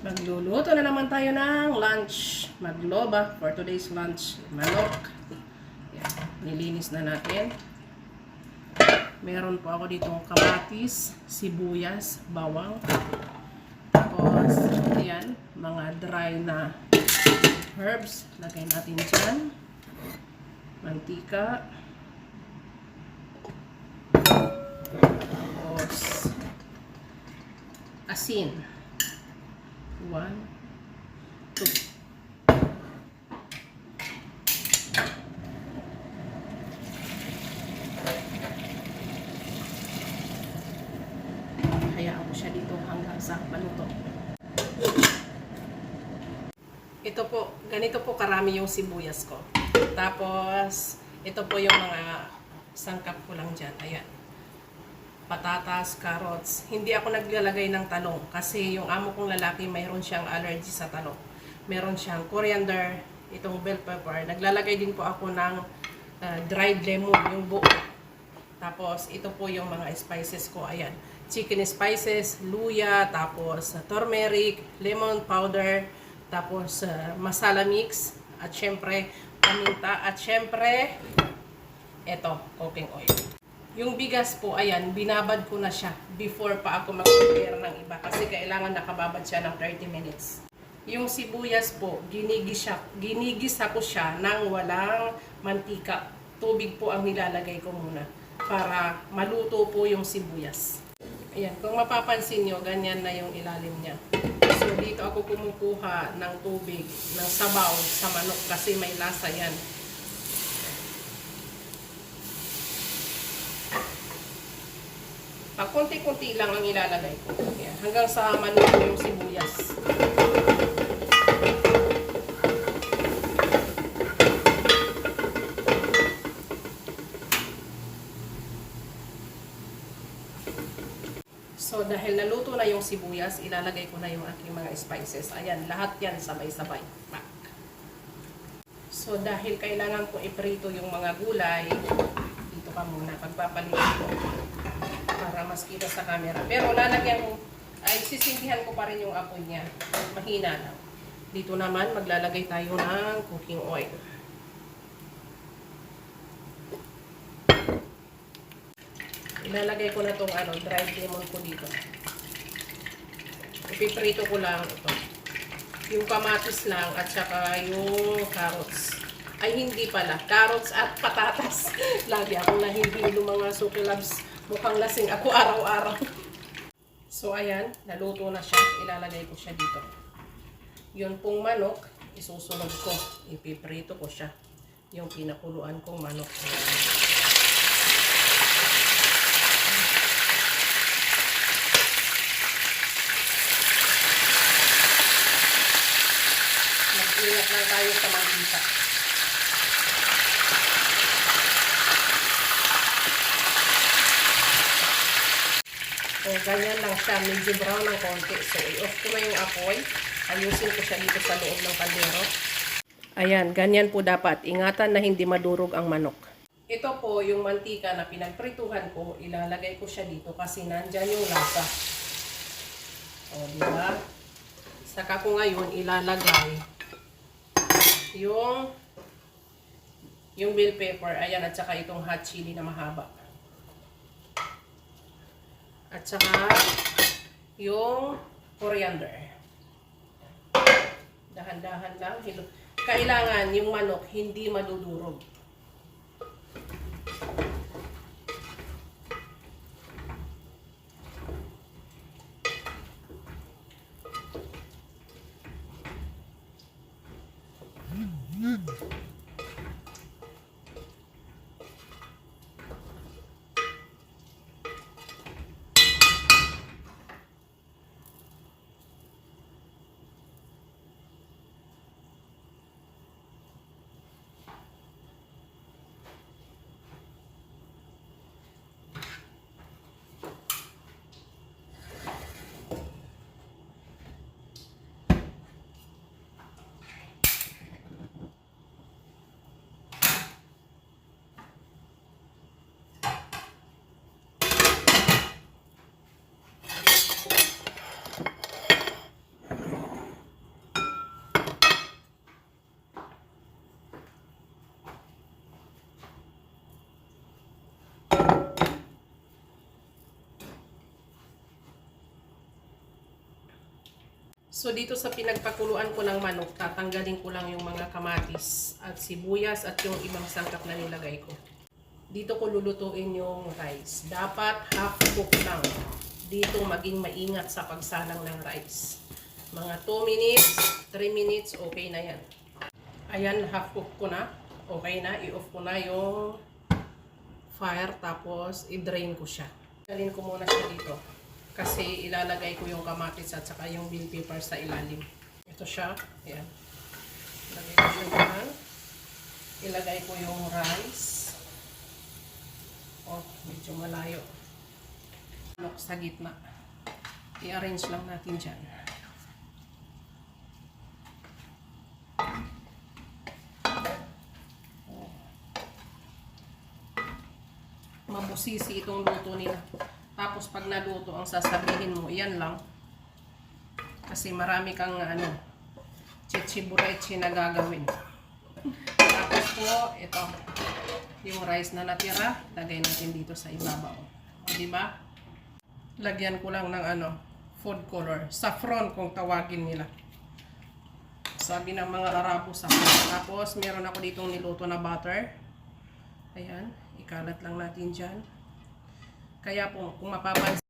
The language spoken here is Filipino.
Magluluto na naman tayo ng lunch. Magloba for today's lunch. Manok. Yan. Nilinis na natin. Meron po ako ditong kamatis, sibuyas, bawang. Tapos, ayan, mga dry na herbs. Lagay natin dyan. Mantika. Tapos, asin. 1, 2. Hayaan ko siya dito hanggang sa maluto. Ito po, ganito po karami yung sibuyas ko. Tapos, ito po yung mga sangkap ko lang dyan. Ayan. Patatas, carrots. Hindi ako naglalagay ng talong kasi yung amo kong lalaki mayroon siyang allergy sa talong. Meron siyang coriander, itong bell pepper. Naglalagay din po ako ng dried lemon, yung buo. Tapos ito po yung mga spices ko. Ayan, chicken spices, luya, tapos turmeric, lemon powder, tapos masala mix, at syempre paminta, at syempre ito, cooking oil. Yung bigas po, ayan, binabad ko na siya before pa ako mag-prepare ng iba kasi kailangan nakababad siya ng 30 minutes. Yung sibuyas po, ginigisa ko siya ng walang mantika. Tubig po ang nilalagay ko muna para maluto po yung sibuyas. Ayan, kung mapapansin nyo, ganyan na yung ilalim niya. So dito ako kumukuha ng tubig, ng sabaw sa manok kasi may lasa yan. Konti-kunti lang ang ilalagay ko. Ayan, hanggang sa maluto yung sibuyas. So dahil naluto na yung sibuyas, ilalagay ko na yung aking mga spices. Ayan, lahat yan sabay-sabay. So dahil kailangan ko iprito yung mga gulay, dito ka muna, pagpapalitin ko para mas kita sa camera. Pero lalagyan ko, ay sisindihan ko pa rin yung apoy niya. Mahina lang. Dito naman, maglalagay tayo ng cooking oil. Ilalagay ko na tong dried lemon ko dito. Ipiprito ko lang ito. Yung kamatis lang at saka yung carrots. Ay hindi pala, carrots at patatas. Lagi akong nahihilo mga Suki Loves. Mukhang lasing ako araw-araw. So ayan, naluto na siya. Ilalagay ko siya dito. Yun pong manok, isusunod ko. Ipiprito ko siya. Yung pinakuluan kong manok. Mag-ingat lang tayo sa mantika. So, ganyan lang siya. Medyo brown ng konti. So, i-off ko na yung apoy. Ayusin ko siya dito sa loob ng kaldero. Ayan, ganyan po dapat. Ingatan na hindi madurog ang manok. Ito po yung mantika na pinagprituhan ko. Ilalagay ko siya dito kasi nandyan yung lasa. O, diba? Saka ko ngayon ilalagay yung bell pepper. Ayan, at saka itong hot chili na mahaba. At saka yung coriander. Dahan-dahan lang. Kailangan yung manok hindi madudurog. So dito sa pinagpakuluan ko ng manok, tatanggalin ko lang yung mga kamatis at sibuyas at yung ibang sangkap na nilagay ko. Dito ko lulutuin yung rice. Dapat half cook lang. Dito maging maingat sa pagsalang ng rice. Mga 2 minutes, 3 minutes, okay na yan. Ayan, half cook ko na. Okay na, i-off ko na yung fire tapos i-drain ko siya. Dalhin ko muna siya dito. Kasi ilalagay ko yung kamatis at saka yung bell pepper sa ilalim. Ito siya. Ayan. Ilagay ko siya dyan. Ilagay ko yung rice. Oh, medyo malayo. Manok sa gitna. I-arrange lang natin dyan. Oh. Mabusisi itong luto nila. Tapos pag naluto, ang sasabihin mo, yan lang. Kasi marami kang chichiburechi na gagawin. Tapos po, ito, yung rice na natira, lagay natin dito sa ibabaw. O, diba? Lagyan ko lang ng food color. Saffron kung tawagin nila. Sabi ng mga Arabo, saffron. Tapos meron ako ditong niluto na butter. Ayan, ikalat lang natin dyan. Kaya po, kung mapapansin